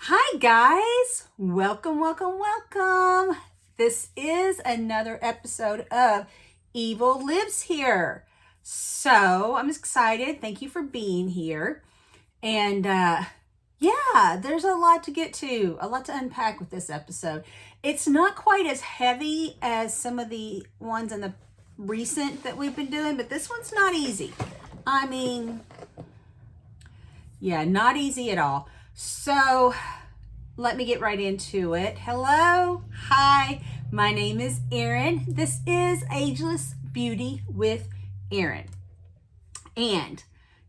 Hi guys, welcome. This is another episode of Evil Lives Here. So I'm excited. Thank you for being here. And yeah, there's a lot to get to, a lot to unpack with this episode. It's not quite as heavy as some of the ones in the recent that we've been doing, but this one's not easy. I mean, yeah, not easy at all. So let me get right into it. Hello, hi, my name is Erin. This is Ageless Beauty with Erin. And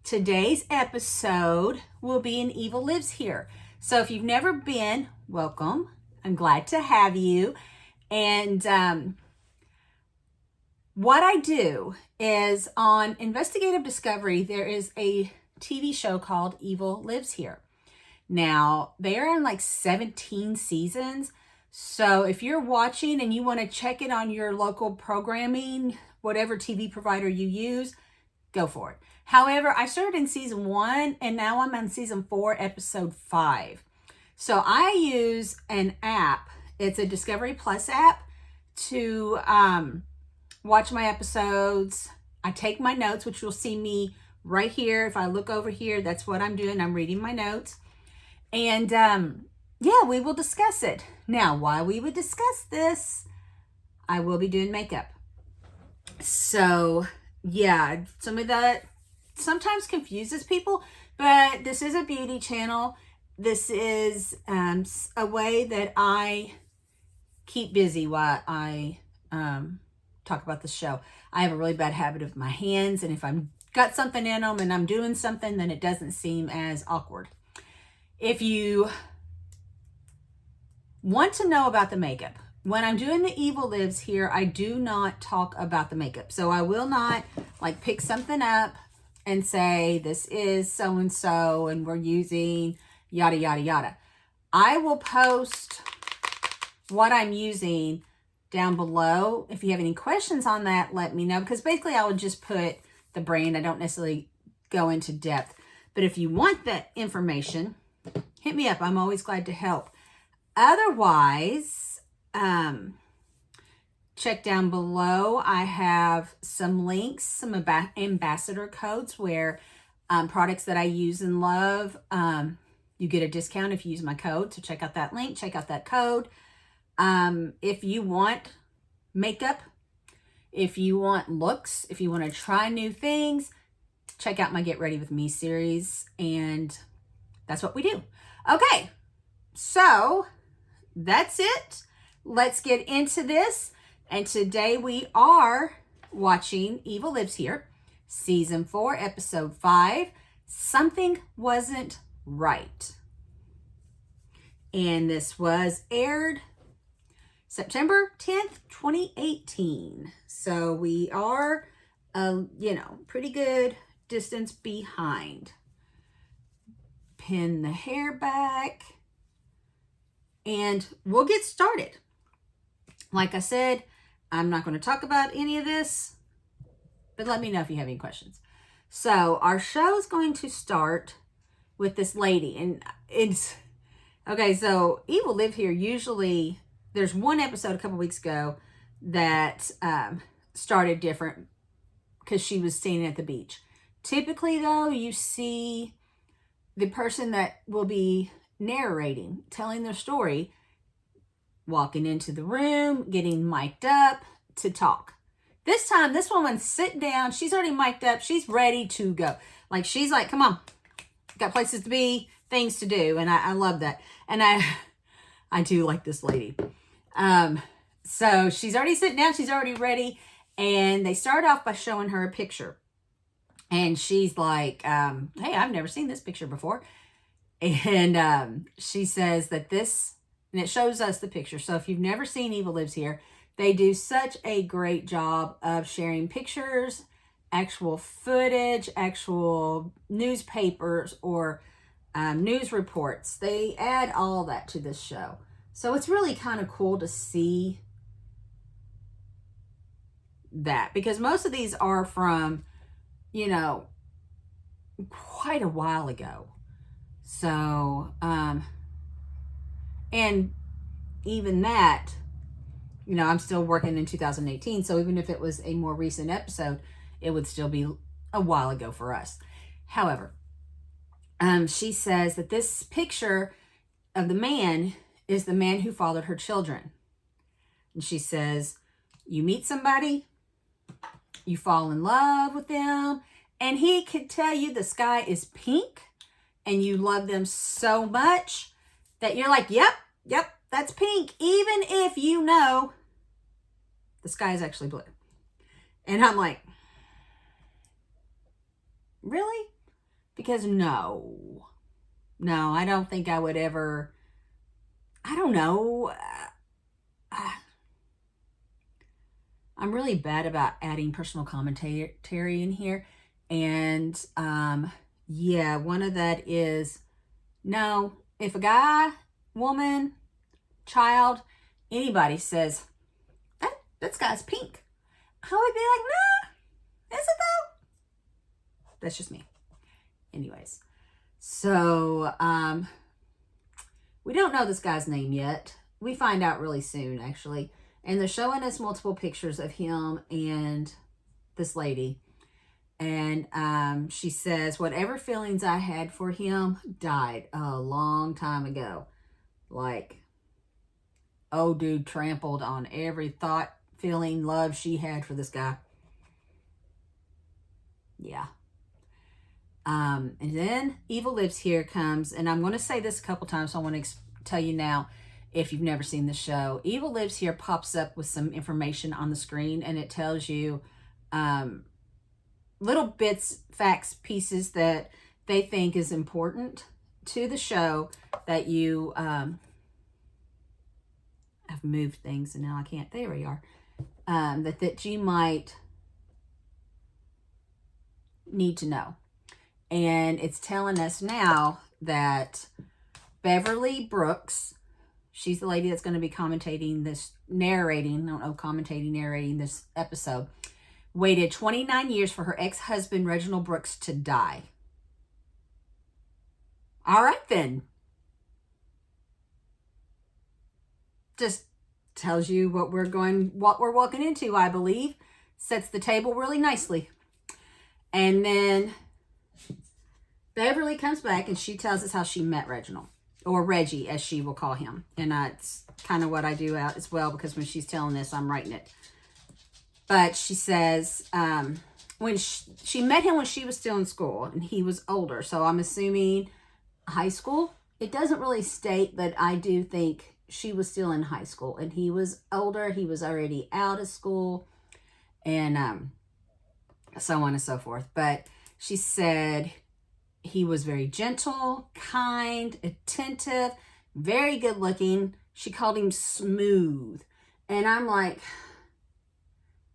today's episode will be an Evil Lives Here. So if you've never been, welcome. I'm glad to have you. And what I do is on Investigative Discovery, there is a TV show called Evil Lives Here. Now, they're in like 17 seasons. So if you're watching and you want to check it on your local programming, whatever TV provider you use, go for it. However, I started in season 1 and now I'm on season 4, episode 5. So I use an app. It's a Discovery Plus app to watch my episodes. I take my notes, which you'll see me right here. If I look over here, that's what I'm doing. I'm reading my notes. And yeah, we will discuss it. Now, while we would discuss this, I will be doing makeup. So yeah, some of that sometimes confuses people, but this is a beauty channel. This is a way that I keep busy while I talk about the show. I have a really bad habit of my hands, and if I'm got something in them and I'm doing something, then it doesn't seem as awkward. If you want to know about the makeup, when I'm doing the Evil Lives Here, I do not talk about the makeup. So I will not like pick something up and say, this is so-and-so and we're using yada, yada, yada. I will post what I'm using down below. If you have any questions on that, let me know. Because basically I would just put the brand. I don't necessarily go into depth. But if you want that information, hit me up. I'm always glad to help. Otherwise, check down below. I have some links, some ambassador codes where products that I use and love, you get a discount if you use my code. So check out that link, check out that code. If you want makeup, if you want looks, if you want to try new things, check out my Get Ready With Me series. And that's what we do. Okay, so that's it. Let's get into this. And today we are watching Evil Lives Here, season 4, episode 5. Something Wasn't Right. And this was aired September 10th, 2018. So we are, pretty good distance behind. Pin the hair back and we'll get started. Like I said, I'm not going to talk about any of this, but let me know if you have any questions. So our show is going to start with this lady, and it's okay. So Evil Live Here, usually there's one episode a couple weeks ago that started different because she was standing at the beach. Typically though, you see the person that will be narrating, telling their story, walking into the room, getting mic'd up to talk. This time, this woman's sitting down. She's already mic'd up. She's ready to go. Like, she's like, come on. Got places to be, things to do. And I love that. And I do like this lady. So she's already sitting down. She's already ready. And they start off by showing her a picture. And she's like, hey, I've never seen this picture before. And she says that this, and it shows us the picture. So if you've never seen Evil Lives Here, they do such a great job of sharing pictures, actual footage, actual newspapers or news reports. They add all that to this show. So it's really kind of cool to see that, because most of these are from, quite a while ago. So And even that, you know, I'm still working in 2018. So even if it was a more recent episode, it would still be a while ago for us. However, she says that this picture of the man is the man who fathered her children. And she says, you meet somebody, you fall in love with them, and he could tell you the sky is pink and you love them so much that you're like, yep, that's pink, even if you know the sky is actually blue. And I'm like, really? Because no, I don't think I would ever, I don't know. I'm really bad about adding personal commentary in here. And yeah, one of that is, no, if a guy, woman, child, anybody says, that sky's pink, I would be like, nah, is it though? That's just me. Anyways, so we don't know this guy's name yet. We find out really soon, actually. And they're showing us multiple pictures of him and this lady. And she says, whatever feelings I had for him died a long time ago. Like, oh, dude trampled on every thought, feeling, love she had for this guy. Yeah. And then Evil Lives Here comes, and I'm going to say this a couple times, so I want to tell you now, if you've never seen the show. Evil Lives Here pops up with some information on the screen, and it tells you little bits, facts, pieces that they think is important to the show that you... I've moved things, and now I can't... There we are. That you might need to know. And it's telling us now that Beverly Brooks, she's the lady that's going to be narrating this episode, waited 29 years for her ex-husband, Reginald Brooks, to die. All right, then. Just tells you what we're walking into, I believe. Sets the table really nicely. And then Beverly comes back and she tells us how she met Reginald, or Reggie, as she will call him. And it's kind of what I do out as well, because when she's telling this, I'm writing it. But she says, when she met him when she was still in school, and he was older. So I'm assuming high school. It doesn't really state, but I do think she was still in high school, and he was older. He was already out of school, and so on and so forth. But she said he was very gentle, kind, attentive, very good looking. She called him smooth. And I'm like,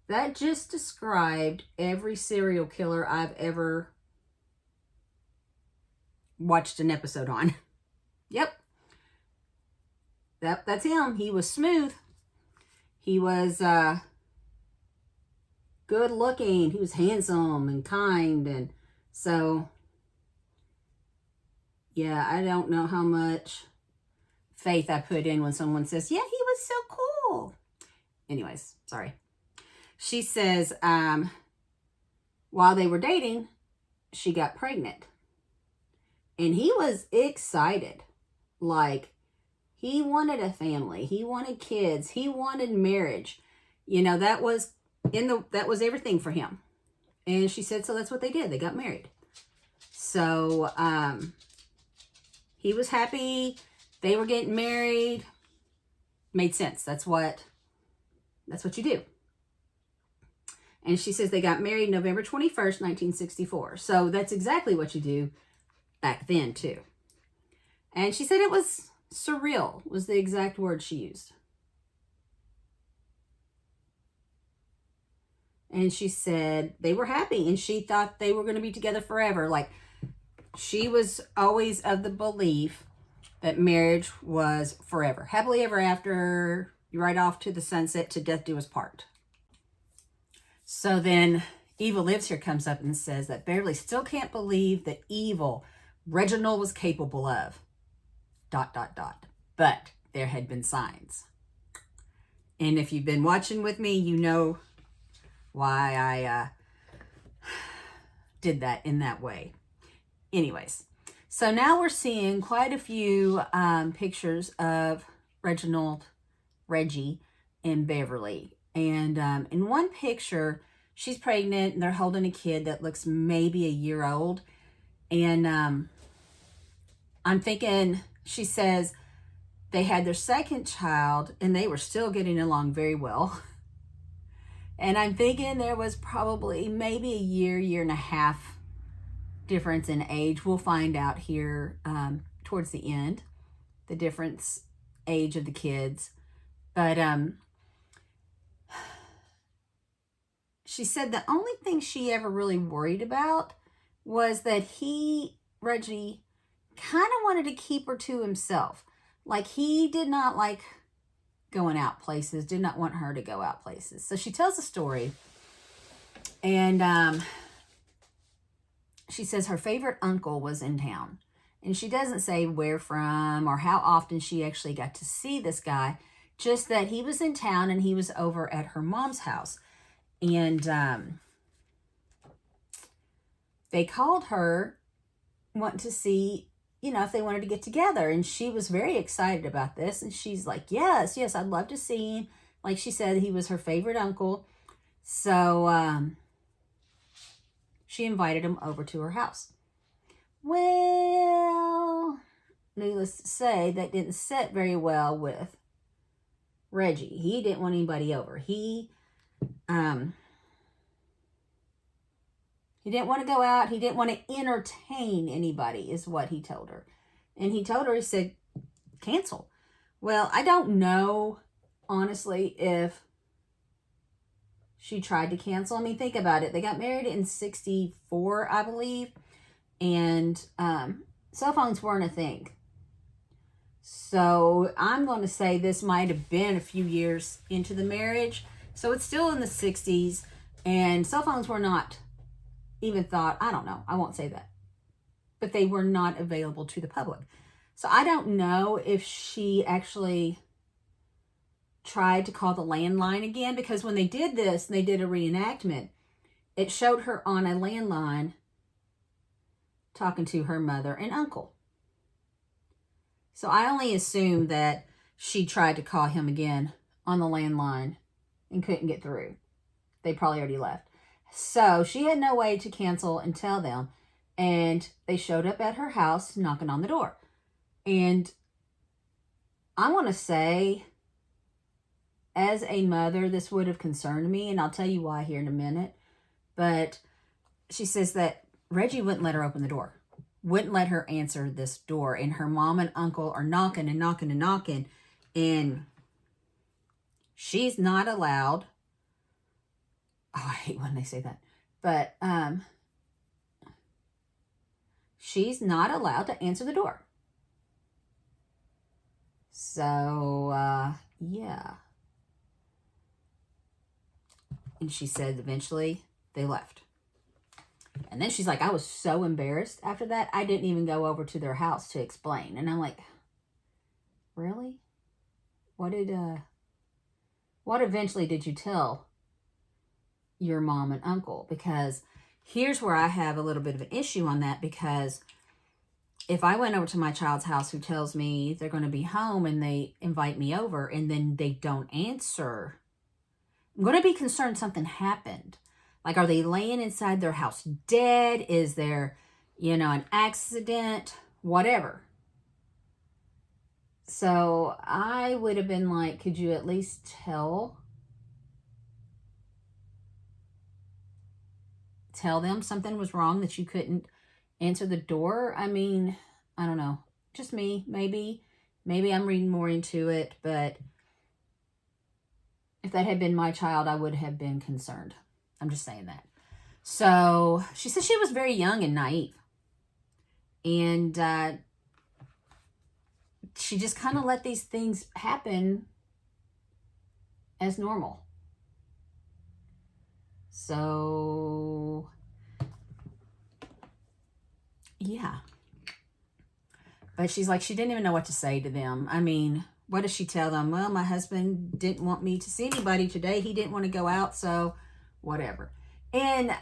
that just described every serial killer I've ever watched an episode on. Yep. That's him. He was smooth. He was good looking. He was handsome and kind. And so, yeah, I don't know how much faith I put in when someone says, yeah, he was so cool. Anyways, sorry. She says, while they were dating, she got pregnant. And he was excited. Like, he wanted a family. He wanted kids. He wanted marriage. You know, that was everything for him. And she said, so that's what they did. They got married. So, he was happy. They were getting married. Made sense. That's what you do. And she says they got married November 21st, 1964. So that's exactly what you do back then, too. And she said it was surreal, was the exact word she used. And she said they were happy, and she thought they were going to be together forever. Like, she was always of the belief that marriage was forever. Happily ever after, right off to the sunset, to death do us part. So then Evil Lives Here comes up and says that Beverly still can't believe the evil Reginald was capable of. ... But there had been signs. And if you've been watching with me, you know why I did that in that way. Anyways, so now we're seeing quite a few pictures of Reggie, and Beverly. And in one picture, she's pregnant and they're holding a kid that looks maybe a year old. And I'm thinking, she says they had their second child and they were still getting along very well. And I'm thinking there was probably maybe a year and a half difference in age. We'll find out here towards the end, the difference age of the kids. But she said the only thing she ever really worried about was that Reggie, kind of wanted to keep her to himself. Like, he did not like going out places, did not want her to go out places. So she tells a story, and she says her favorite uncle was in town. And she doesn't say where from or how often she actually got to see this guy, just that he was in town and he was over at her mom's house. And they called her wanting to see, you know, if they wanted to get together. And she was very excited about this. And she's like, yes, I'd love to see him. Like she said, he was her favorite uncle. So she invited him over to her house. Well, needless to say, that didn't sit very well with Reggie. He didn't want anybody over. He didn't want to go out. He didn't want to entertain anybody, is what he told her. And he told her, he said, cancel. Well, I don't know, honestly, if she tried to cancel. I mean, think about it. They got married in 1964, I believe. And cell phones weren't a thing. So I'm going to say this might have been a few years into the marriage. So it's still in the 60s. And cell phones were not even thought, I don't know, I won't say that. But they were not available to the public. So I don't know if she actually tried to call the landline again. Because when they did this, and they did a reenactment, it showed her on a landline talking to her mother and uncle. So I only assume that she tried to call him again on the landline and couldn't get through. They probably already left. So she had no way to cancel and tell them. And they showed up at her house knocking on the door. And I want to say, as a mother, this would have concerned me. And I'll tell you why here in a minute. But she says that Reggie wouldn't let her open the door. Wouldn't let her answer this door. And her mom and uncle are knocking and knocking and knocking. And she's not allowed. Oh, I hate when they say that. But she's not allowed to answer the door. So, yeah. And she said eventually they left. And then she's like, I was so embarrassed after that, I didn't even go over to their house to explain. And I'm like, really? What eventually did you tell your mom and uncle? Because here's where I have a little bit of an issue on that. Because if I went over to my child's house who tells me they're going to be home and they invite me over and then they don't answer, I'm going to be concerned something happened. Like, are they laying inside their house dead? Is there, an accident? Whatever. So I would have been like, could you at least tell them something was wrong, that you couldn't answer the door? I mean, I don't know. Just me. Maybe I'm reading more into it, but if that had been my child, I would have been concerned. I'm just saying that. So she said she was very young and naive. And she just kind of let these things happen as normal. So, yeah. But she's like, she didn't even know what to say to them. I mean, what does she tell them? Well, my husband didn't want me to see anybody today. He didn't want to go out, so whatever. And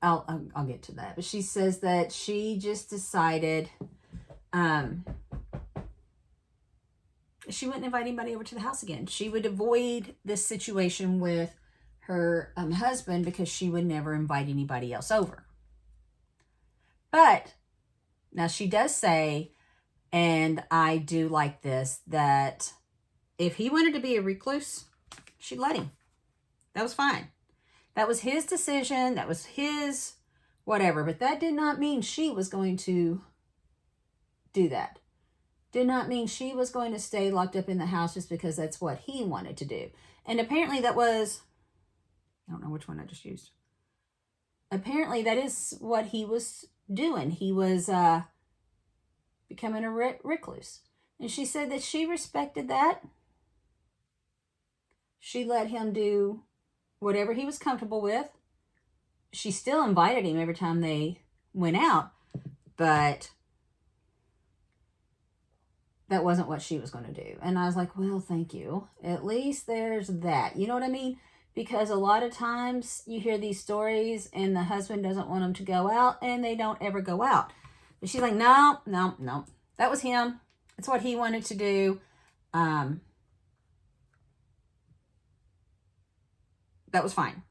I'll get to that. But she says that she just decided she wouldn't invite anybody over to the house again. She would avoid this situation with her husband because she would never invite anybody else over. But now she does say, and I do like this, that if he wanted to be a recluse, she'd let him. That was fine. That was his decision. That was his whatever. But that did not mean she was going to do that. Did not mean she was going to stay locked up in the house just because that's what he wanted to do. And apparently that was, I don't know which one I just used. Apparently that is what he was doing. He was becoming a recluse. And she said that she respected that. She let him do whatever he was comfortable with. She still invited him every time they went out, but that wasn't what she was going to do. And I was like, well, thank you. At least there's that. You know what I mean? Because a lot of times you hear these stories and the husband doesn't want them to go out and they don't ever go out. But she's like, no. That was him. It's what he wanted to do. That was fine.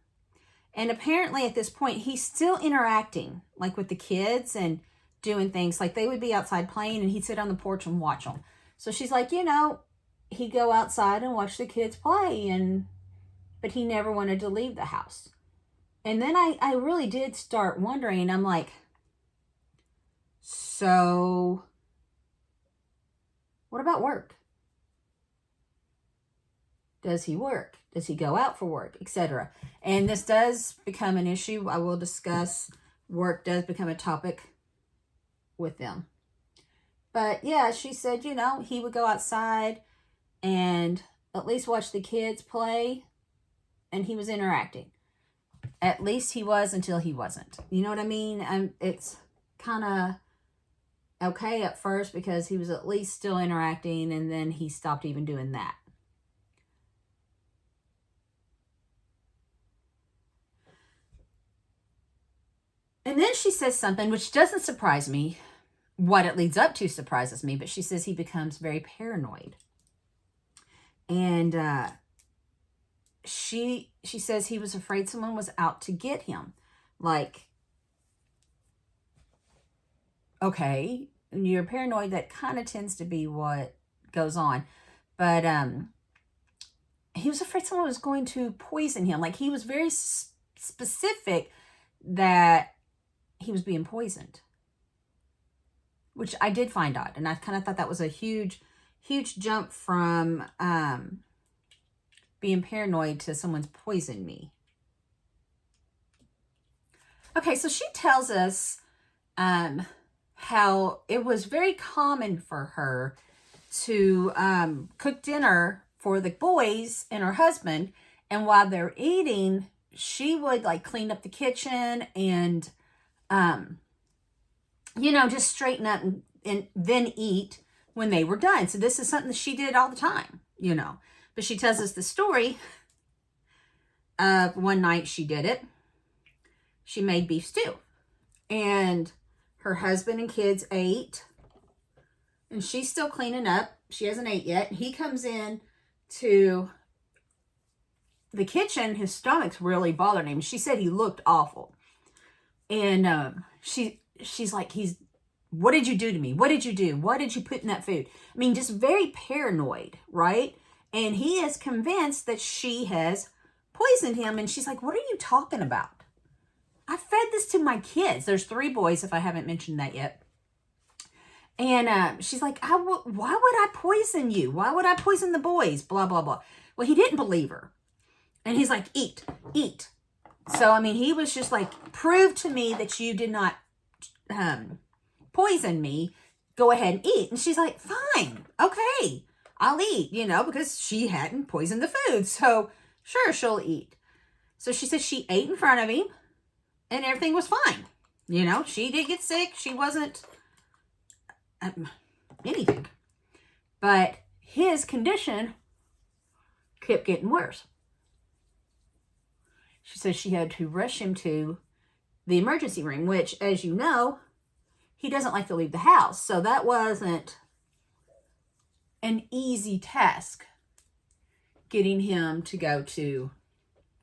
And apparently at this point, he's still interacting like with the kids and doing things like they would be outside playing and he'd sit on the porch and watch them. So she's like, you know, he'd go outside and watch the kids play, but he never wanted to leave the house. And then I really did start wondering. I'm like, so what about work? Does he work? Does he go out for work, etc.? And this does become an issue. I will discuss. Work does become a topic with them. But yeah, she said, you know, he would go outside and at least watch the kids play, and he was interacting. At least he was until he wasn't. You know what I mean? It's kind of okay at first because he was at least still interacting, and then he stopped even doing that. And then she says something which doesn't surprise me. What it leads up to surprises me, but she says he becomes very paranoid. And she says he was afraid someone was out to get him. Like, okay, when you're paranoid, that kind of tends to be what goes on. But he was afraid someone was going to poison him. Like, he was very specific that he was being poisoned, which I did find odd. And I kind of thought that was a huge jump from being paranoid to someone's poisoned me. Okay, so she tells us how it was very common for her to cook dinner for the boys and her husband. And while they're eating, she would like clean up the kitchen and you know, just straighten up and then eat when they were done. So this is something that she did all the time, you know. But she tells us the story of one night she did it. She made beef stew. And her husband and kids ate. And she's still cleaning up. She hasn't ate yet. He comes in to the kitchen. His stomach's really bothering him. She said he looked awful. And she's like, what did you do to me? What did you do? What did you put in that food? I mean, just very paranoid, right? And he is convinced that she has poisoned him. And she's like, what are you talking about? I fed this to my kids. There's 3 boys, if I haven't mentioned that yet. And she's like, why would I poison you? Why would I poison the boys? Blah, blah, blah. Well, he didn't believe her. And he's like, eat. So, I mean, he was just like, prove to me that you did not poison me. Go ahead and eat. And she's like, fine. Okay, I'll eat, you know, because she hadn't poisoned the food. So, sure, she'll eat. So she said she ate in front of him and everything was fine. You know, she did get sick. She wasn't, anything. But his condition kept getting worse. She says she had to rush him to the emergency room, which, as you know, he doesn't like to leave the house. So that wasn't an easy task, getting him to go to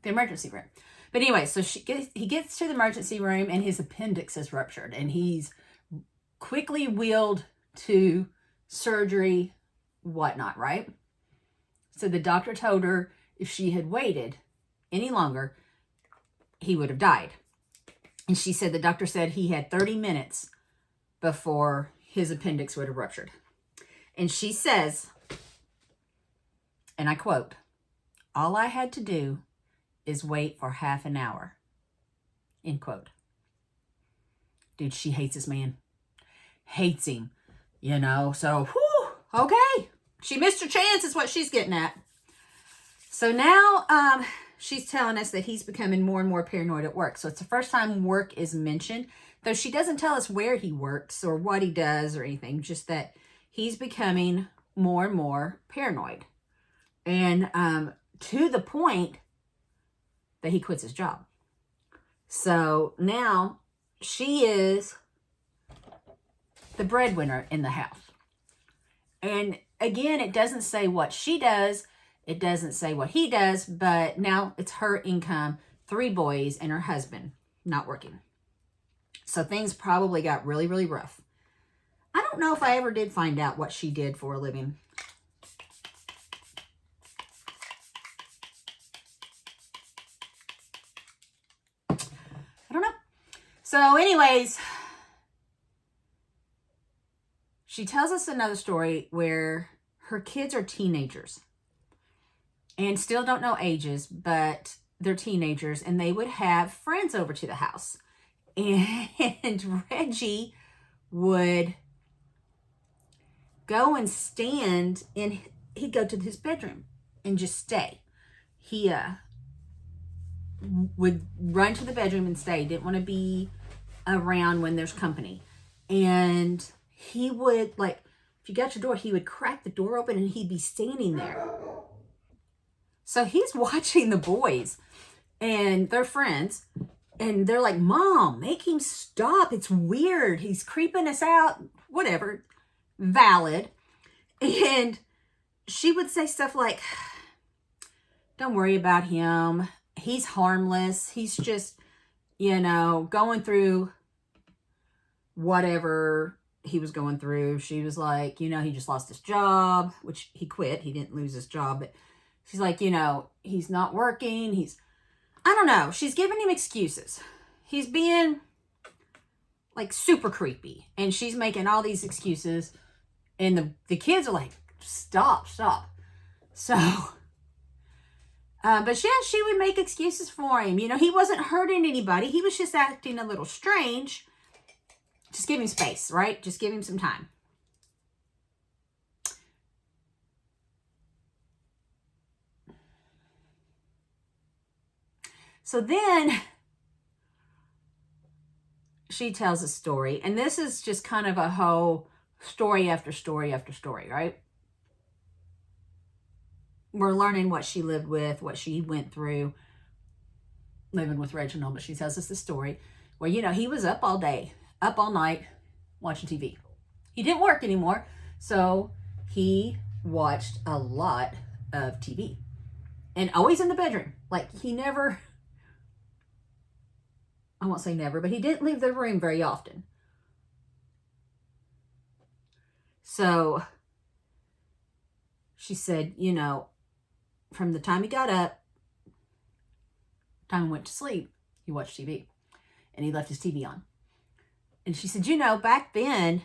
the emergency room. But anyway, so he gets to the emergency room and his appendix is ruptured. And he's quickly wheeled to surgery, whatnot, right? So the doctor told her if she had waited any longer, he would have died. And she said the doctor said he had 30 minutes before his appendix would have ruptured. And she says, and I quote, "All I had to do is wait for half an hour." End quote. Dude, she hates this man. Hates him. You know, so, whew, okay. She missed her chance is what she's getting at. So now she's telling us that he's becoming more and more paranoid at work. So it's the first time work is mentioned, though she doesn't tell us where he works or what he does or anything, just that he's becoming more and more paranoid. And to the point that he quits his job. So now she is the breadwinner in the house. And again, it doesn't say what she does. It doesn't say what he does, but now it's her income, 3 boys, and her husband not working. So things probably got really, really rough. I don't know if I ever did find out what she did for a living. I don't know. So anyways, she tells us another story where her kids are teenagers and still don't know ages, but they're teenagers, and they would have friends over to the house. And Reggie would go and stand in, he'd go to his bedroom and just stay. He would run to the bedroom and stay. Didn't want to be around when there's company. And he would, like, if you got your door, he would crack the door open and he'd be standing there. So he's watching the boys and their friends, and they're like, "Mom, make him stop. It's weird. He's creeping us out." Whatever. Valid. And she would say stuff like, "Don't worry about him. He's harmless. He's just, going through whatever he was going through." She was like, he just lost his job, which he quit. He didn't lose his job, but she's like, he's not working. I don't know. She's giving him excuses. He's being like super creepy, and she's making all these excuses, and the kids are like, stop. So, but yeah, she would make excuses for him. He wasn't hurting anybody. He was just acting a little strange. Just give him space, right? Just give him some time. So then she tells a story, and this is just kind of a whole story after story after story, right? We're learning what she lived with, what she went through living with Reginald, but she tells us the story where, he was up all day, up all night, watching TV. He didn't work anymore, so he watched a lot of TV. And always in the bedroom. Like, he never, I won't say never, but he didn't leave the room very often. So she said, from the time he got up, time he went to sleep, he watched TV. And he left his TV on. And she said, back then,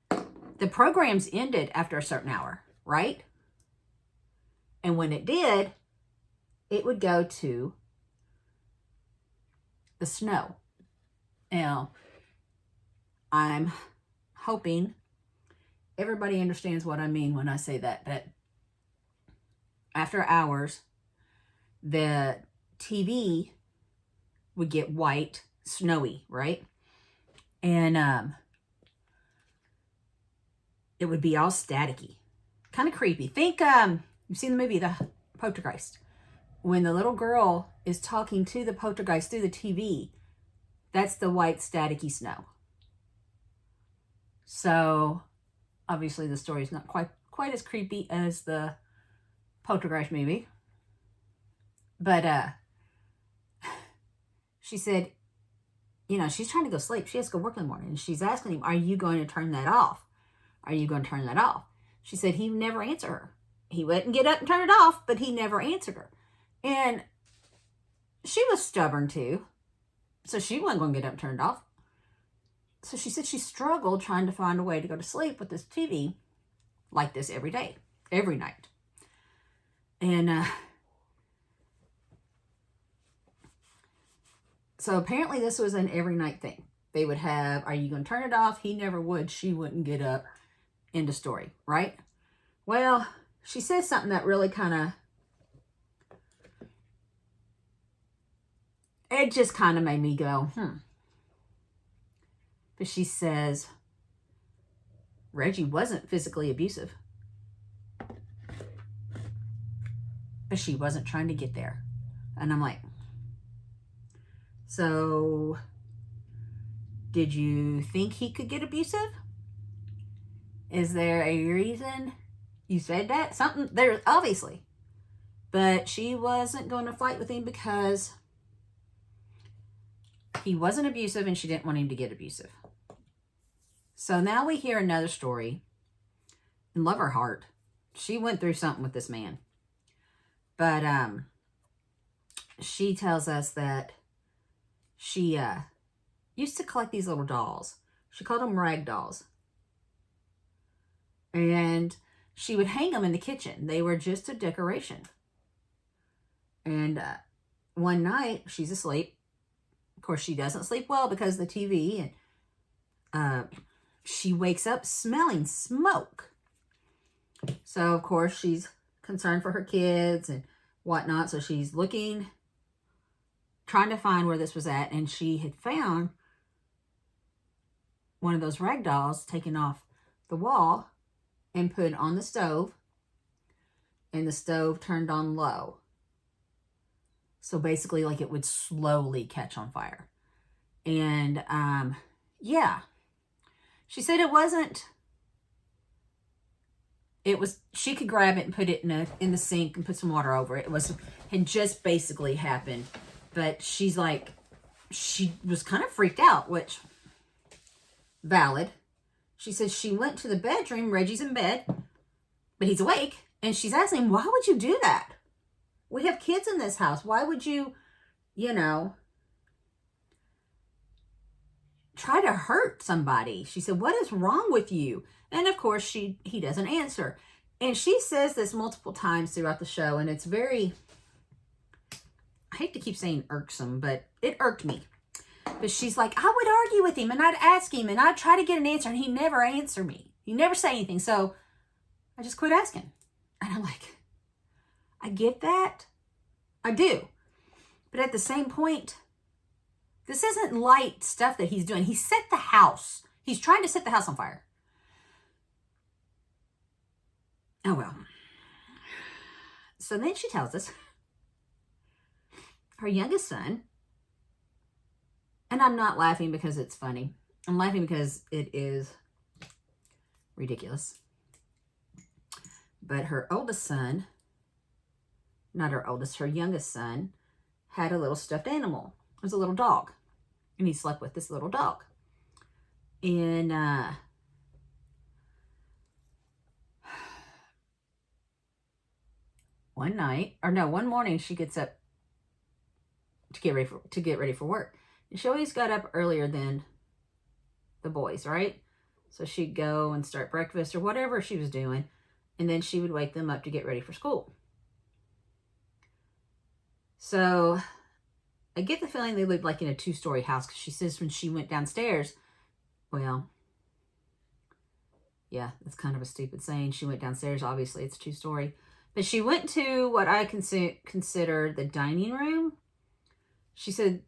the programs ended after a certain hour, right? And when it did, it would go to the snow. Now, I'm hoping everybody understands what I mean when I say that. But after hours, the TV would get white, snowy, right? And it would be all staticky. Kind of creepy. Think, you've seen the movie, The Poltergeist. When the little girl is talking to the poltergeist through the TV, that's the white staticky snow. So, obviously the story is not quite as creepy as the Poltergeist movie. But, she said, you know, she's trying to go sleep. She has to go work in the morning. And she's asking him, are you going to turn that off? Are you going to turn that off? She said he never answered her. He wouldn't get up and turn it off, but he never answered her. And she was stubborn too. So she wasn't going to get up and turn it off. So she said she struggled trying to find a way to go to sleep with this TV like this every day, every night. And so apparently this was an every night thing. They would have, are you going to turn it off? He never would. She wouldn't get up. End of story, right? Well, she says something that really kind of, it just kind of made me go, But she says, Reggie wasn't physically abusive. But she wasn't trying to get there. And I'm like, so did you think he could get abusive? Is there a reason you said that? Something there, obviously. But she wasn't going to fight with him because he wasn't abusive and she didn't want him to get abusive. So now we hear another story. And love her heart. She went through something with this man. But she tells us that she used to collect these little dolls. She called them rag dolls. And she would hang them in the kitchen. They were just a decoration. And one night, she's asleep. Of course, she doesn't sleep well because of the TV. And she wakes up smelling smoke. So, of course, she's concerned for her kids and whatnot. So she's looking, trying to find where this was at. And she had found one of those rag dolls taken off the wall and put on the stove. And the stove turned on low. So basically, like, it would slowly catch on fire. And, yeah. She said it wasn't... It was... She could grab it and put it in the sink and put some water over it. Had just basically happened. But she's like... She was kind of freaked out, which... Valid. She said she went to the bedroom. Reggie's in bed. But he's awake. And she's asking him, why would you do that? We have kids in this house. Why would you, try to hurt somebody? She said, what is wrong with you? And of course, he doesn't answer. And she says this multiple times throughout the show. And it's very, I hate to keep saying irksome, but it irked me. But she's like, I would argue with him and I'd ask him and I'd try to get an answer. And he never answered me. He never say anything. So I just quit asking. And I'm like, I get that. I do. But at the same point, this isn't light stuff that he's doing. He set the house. He's trying to set the house on fire. Oh, well. So then she tells us her youngest son, and I'm not laughing because it's funny. I'm laughing because it is ridiculous. But her oldest son, not her oldest, her youngest son, had a little stuffed animal. It was a little dog. And he slept with this little dog. And one morning she gets up to get ready for work. And she always got up earlier than the boys, right? So she'd go and start breakfast or whatever she was doing. And then she would wake them up to get ready for school. So I get the feeling they lived like in a 2-story house, because she says when she went downstairs, well, yeah, that's kind of a stupid saying. She went downstairs. Obviously, it's 2-story. But she went to what I consider the dining room. She said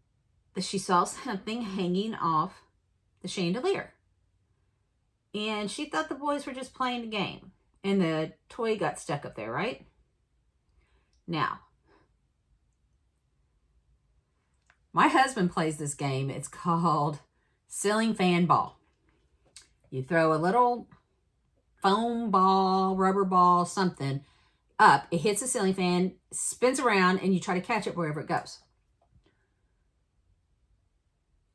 that she saw something hanging off the chandelier. And she thought the boys were just playing a game. And the toy got stuck up there, right? Now, my husband plays this game. It's called Ceiling Fan Ball. You throw a little foam ball, rubber ball, something up. It hits the ceiling fan, spins around, and you try to catch it wherever it goes.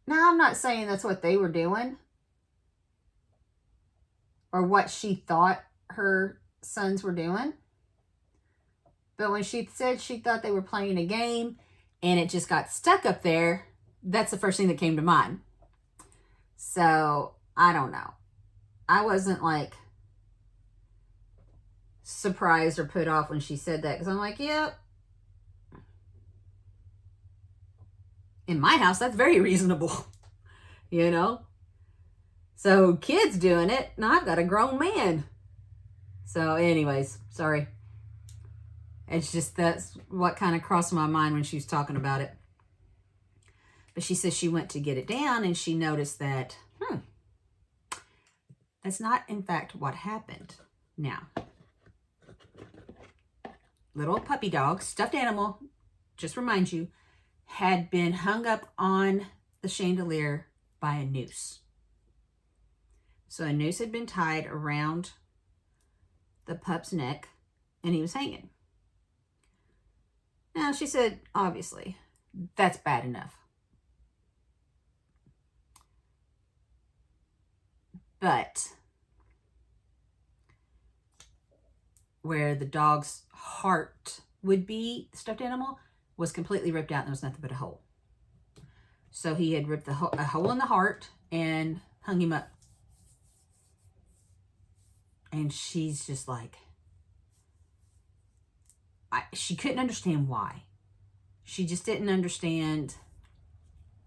Now, I'm not saying that's what they were doing or what she thought her sons were doing. But when she said she thought they were playing a game and it just got stuck up there, that's the first thing that came to mind. So, I don't know. I wasn't like surprised or put off when she said that, because I'm like, yep. In my house, that's very reasonable, you know? So kids doing it, and I've got a grown man. So anyways, sorry. It's just that's what kind of crossed my mind when she was talking about it. But she says she went to get it down and she noticed that, that's not in fact what happened. Now, little puppy dog, stuffed animal, just remind you, had been hung up on the chandelier by a noose. So a noose had been tied around the pup's neck and he was hanging. Now, she said, obviously, that's bad enough. But where the dog's heart would be, the stuffed animal, was completely ripped out and there was nothing but a hole. So he had ripped a hole in the heart and hung him up. And she's just like, she couldn't understand why. She just didn't understand.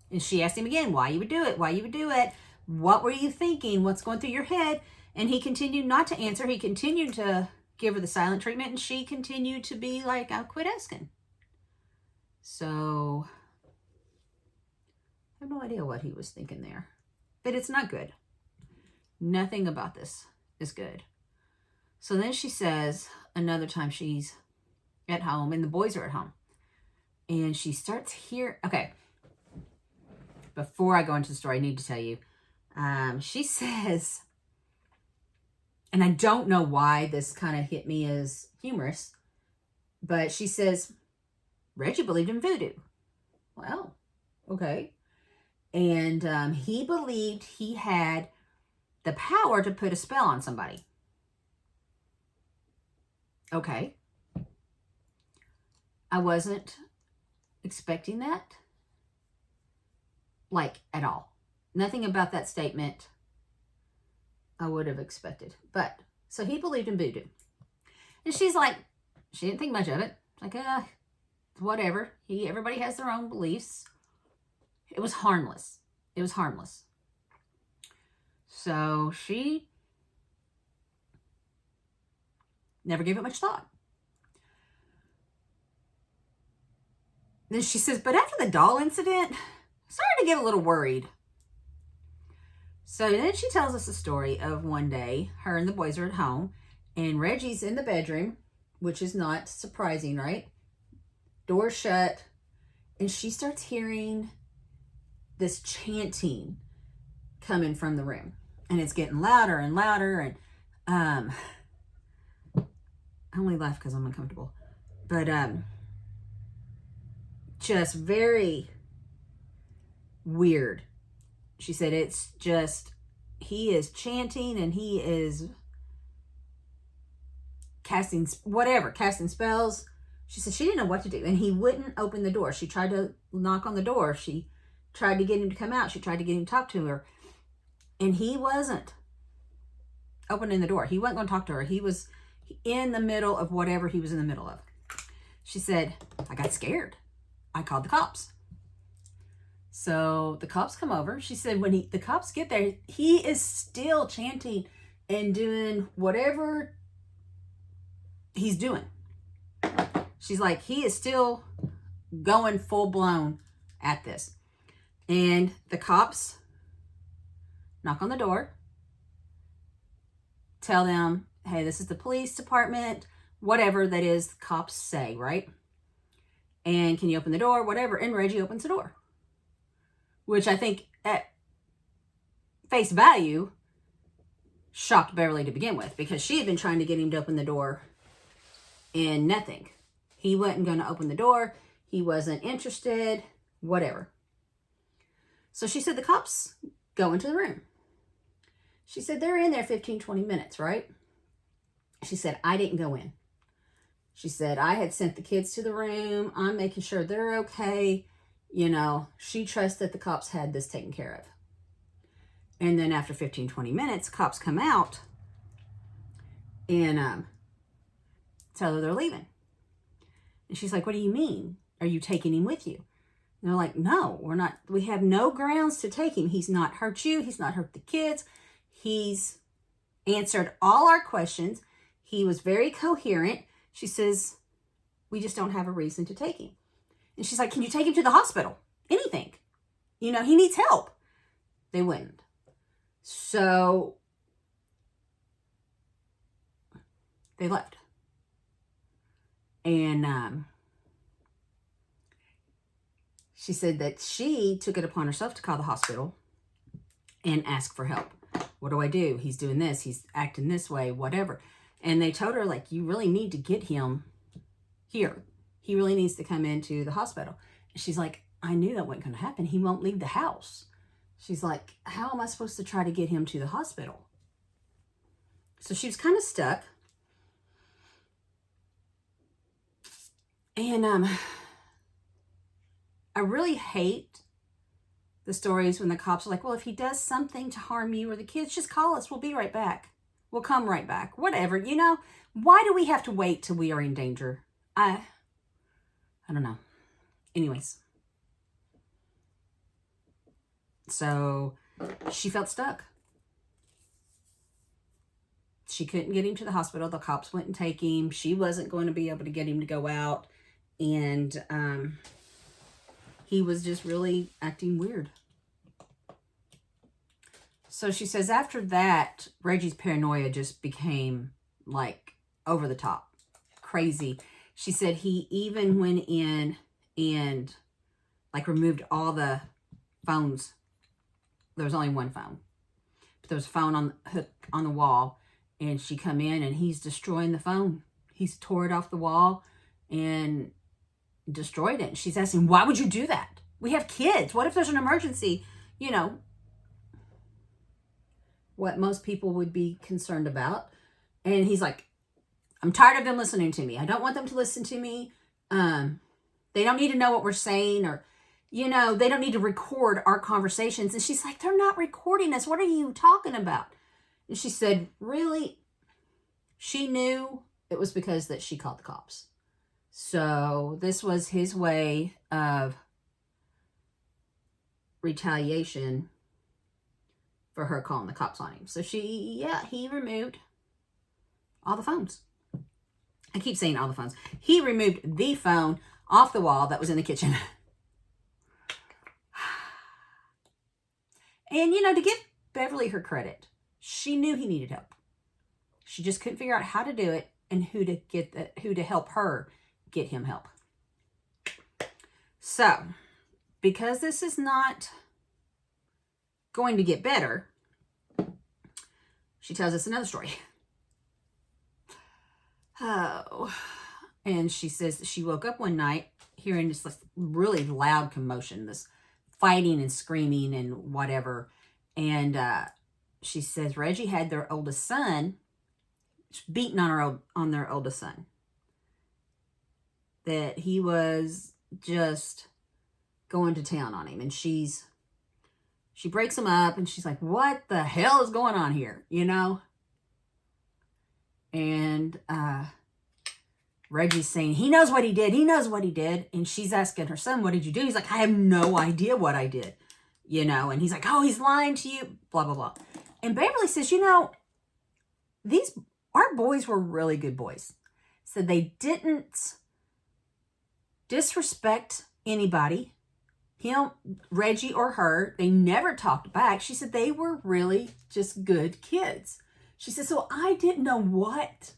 And she asked him again, why you would do it, why you would do it. What were you thinking? What's going through your head? And he continued not to answer. He continued to give her the silent treatment. And she continued to be like, I'll quit asking. So, I have no idea what he was thinking there. But it's not good. Nothing about this is good. So then she says, another time she's at home and the boys are at home. And she starts hearing, okay, before I go into the story, I need to tell you, she says, and I don't know why this kind of hit me as humorous, but she says, Reggie believed in voodoo. Well, okay. And he believed he had the power to put a spell on somebody. Okay. I wasn't expecting that. Like, at all. Nothing about that statement I would have expected. But, so he believed in voodoo. And she's like, she didn't think much of it. Like, whatever. Everybody has their own beliefs. It was harmless. It was harmless. So she never gave it much thought. Then she says, but after the doll incident, I started to get a little worried. So then she tells us a story of one day, her and the boys are at home, and Reggie's in the bedroom, which is not surprising, right? Door shut, and she starts hearing this chanting coming from the room. And it's getting louder and louder, and I only laugh because I'm uncomfortable. But just very weird. She said it's just, he is chanting and he is casting spells. She said she didn't know what to do, and he wouldn't open the door. She tried to knock on the door. She tried to get him to come out. She tried to get him to talk to her, and he wasn't opening the door. He wasn't going to talk to her. He was in the middle of whatever he was in the middle of. She said, I got scared. I called the cops. So the cops come over. She said when the cops get there, he is still chanting and doing whatever he's doing. She's like, he is still going full blown at this. And the cops knock on the door. tell them, hey, this is the police department, whatever that is, the cops say, right? And can you open the door, whatever. And Reggie opens the door, which I think at face value shocked Beverly to begin with, because she had been trying to get him to open the door and nothing. He wasn't going to open the door. He wasn't interested, whatever. So she said the cops go into the room. She said they're in there 15, 20 minutes, right? She said, I didn't go in. She said, I had sent the kids to the room. I'm making sure they're okay. You know, she trusts that the cops had this taken care of. And then after 15, 20 minutes, cops come out and tell her they're leaving. And she's like, what do you mean? Are you taking him with you? And they're like, no, we're not. We have no grounds to take him. He's not hurt you. He's not hurt the kids. He's answered all our questions. He was very coherent. She says, we just don't have a reason to take him. And she's like, can you take him to the hospital? Anything. You know, he needs help. They wouldn't. So they left. And she said that she took it upon herself to call the hospital and ask for help. What do I do? He's doing this. He's acting this way, whatever. And they told her, like, you really need to get him here. He really needs to come into the hospital. And she's like, I knew that wasn't going to happen. He won't leave the house. She's like, how am I supposed to try to get him to the hospital? So she was kind of stuck. And I really hate the stories when the cops are like, well, if he does something to harm you or the kids, just call us. We'll be right back. We'll come right back. Whatever, you know. Why do we have to wait till we are in danger? I don't know. Anyways. So she felt stuck. She couldn't get him to the hospital. The cops wouldn't take him. She wasn't going to be able to get him to go out. And he was just really acting weird. So she says after that, Reggie's paranoia just became like over the top, crazy. She said he even went in and like removed all the phones. There was only one phone, but there was a phone on the hook on the wall, and she come in and he's destroying the phone. He's tore it off the wall and destroyed it. And she's asking, why would you do that? We have kids. What if there's an emergency? You know, what most people would be concerned about. And he's like, I'm tired of them listening to me. I don't want them to listen to me. They don't need to know what we're saying, or, you know, they don't need to record our conversations. And she's like, they're not recording us. What are you talking about? And she said, really? She knew it was because that she called the cops. So this was his way of retaliation for her calling the cops on him. So he removed all the phones. I keep saying all the phones. He removed the phone off the wall that was in the kitchen. And, you know, to give Beverly her credit, she knew he needed help. She just couldn't figure out how to do it and who to help her get him help. So, because this is not going to get better, she tells us another story. Oh, and she says that she woke up one night hearing this really loud commotion, this fighting and screaming and whatever. And she says Reggie had their oldest son beating on their oldest son. That he was just going to town on him. And she breaks him up and she's like, what the hell is going on here? You know? And Reggie's saying, he knows what he did. He knows what he did. And she's asking her son, what did you do? He's like, I have no idea what I did. You know? And he's like, oh, he's lying to you. Blah, blah, blah. And Beverly says, you know, our boys were really good boys. So they didn't disrespect anybody, him, Reggie, or her. They never talked back. She said they were really just good kids. She said, so I didn't know what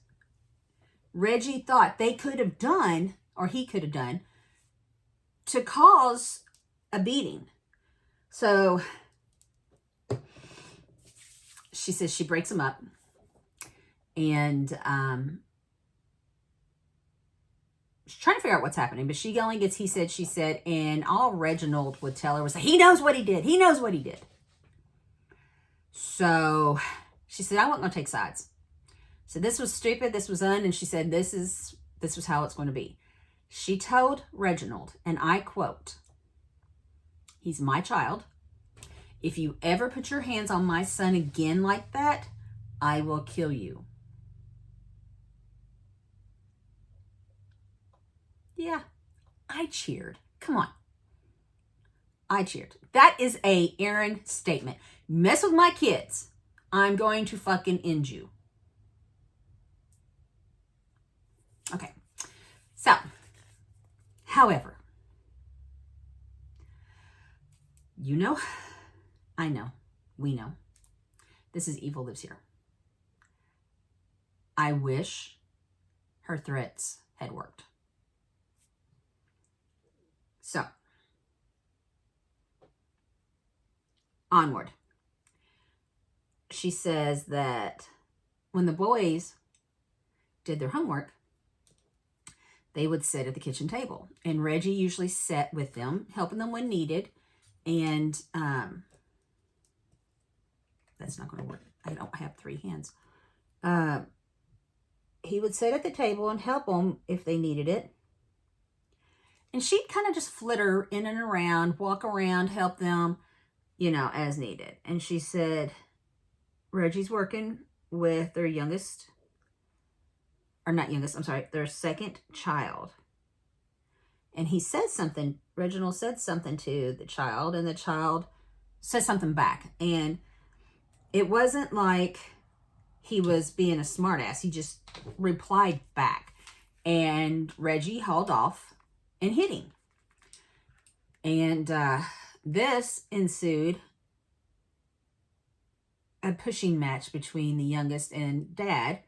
Reggie thought they could have done, or he could have done, to cause a beating. So she says she breaks him up, and she's trying to figure out what's happening, but she only gets he said, she said, and all Reginald would tell her was, he knows what he did. He knows what he did. So she said, I wasn't going to take sides. So this was stupid. This was and she said, this was how it's going to be. She told Reginald, and I quote, he's my child. If you ever put your hands on my son again like that, I will kill you. Yeah, I cheered. Come on. I cheered. That is a Aaron statement. Mess with my kids, I'm going to fucking end you. Okay. So, however, you know, I know, we know, this is evil lives here. I wish her threats had worked. So, onward. She says that when the boys did their homework, they would sit at the kitchen table. And Reggie usually sat with them, helping them when needed. And that's not going to work. I don't have 3 hands. He would sit at the table and help them if they needed it. And she'd kind of just flitter in and around, walk around, help them, you know, as needed. And she said, Reggie's working with their youngest, or not youngest, I'm sorry, their second child. And he said something, Reginald said something to the child, and the child said something back. And it wasn't like he was being a smartass. He just replied back. And Reggie hauled off and hit him. And this ensued a pushing match between the youngest and Dad.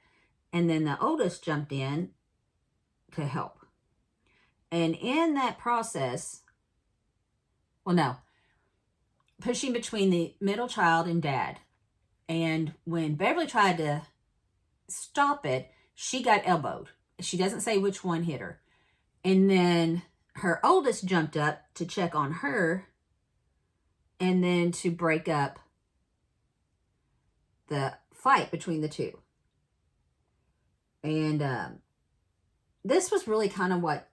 And then the oldest jumped in to help. And in that process, well, no, pushing between the middle child and Dad. And when Beverly tried to stop it, she got elbowed. She doesn't say which one hit her. And then her oldest jumped up to check on her and then to break up the fight between the two. And this was really kind of what,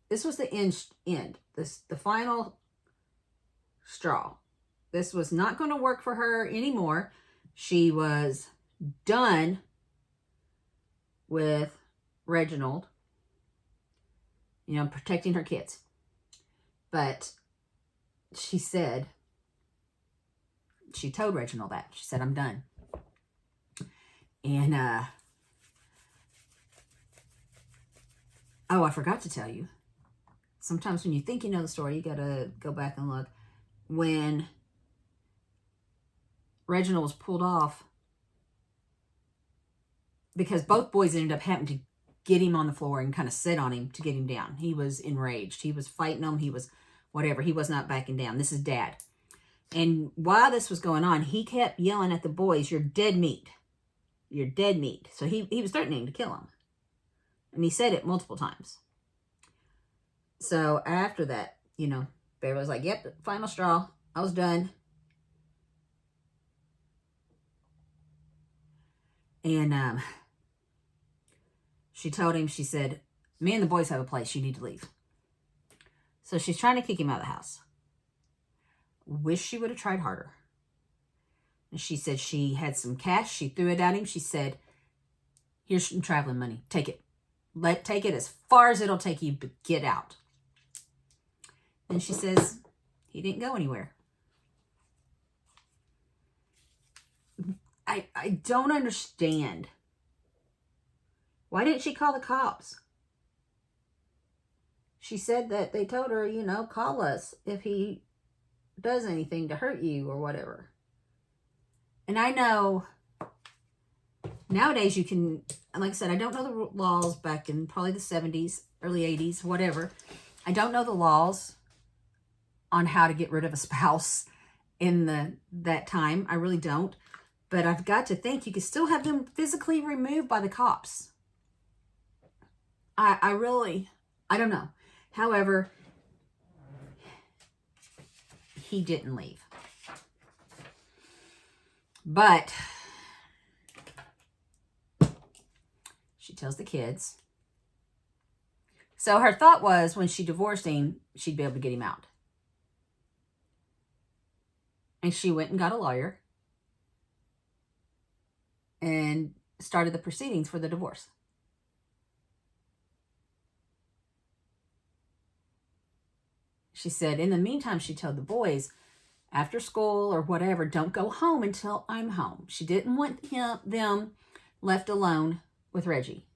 this was the end. The final straw. This was not going to work for her anymore. She was done with Reginald, you know, protecting her kids. But she said, she told Reginald that. She said, I'm done. And, oh, I forgot to tell you. Sometimes when you think you know the story, you got to go back and look. When Reginald was pulled off, because both boys ended up having to get him on the floor and kind of sit on him to get him down. He was enraged. He was fighting them. He was whatever. He was not backing down. This is Dad. And while this was going on, he kept yelling at the boys, you're dead meat. You're dead meat. So he was threatening to kill him. And he said it multiple times. So after that, you know, Beverly was like, yep, final straw. I was done. And she told him, she said, me and the boys have a place. You need to leave. So she's trying to kick him out of the house. Wish she would have tried harder. And she said she had some cash. She threw it at him. She said, here's some traveling money. Take it. Take it as far as it'll take you, but get out. And she says, he didn't go anywhere. I don't understand. Why didn't she call the cops? She said that they told her, you know, call us if he does anything to hurt you or whatever. And I know nowadays you can, like I said, I don't know the laws back in probably the 70s, early 80s, whatever. I don't know the laws on how to get rid of a spouse in that time. I really don't. But I've got to think you could still have them physically removed by the cops. I don't know. However, he didn't leave. But she tells the kids. So her thought was when she divorced him, she'd be able to get him out. And she went and got a lawyer and started the proceedings for the divorce. She said, in the meantime, she told the boys, after school or whatever, don't go home until I'm home. She didn't want them left alone with Reggie.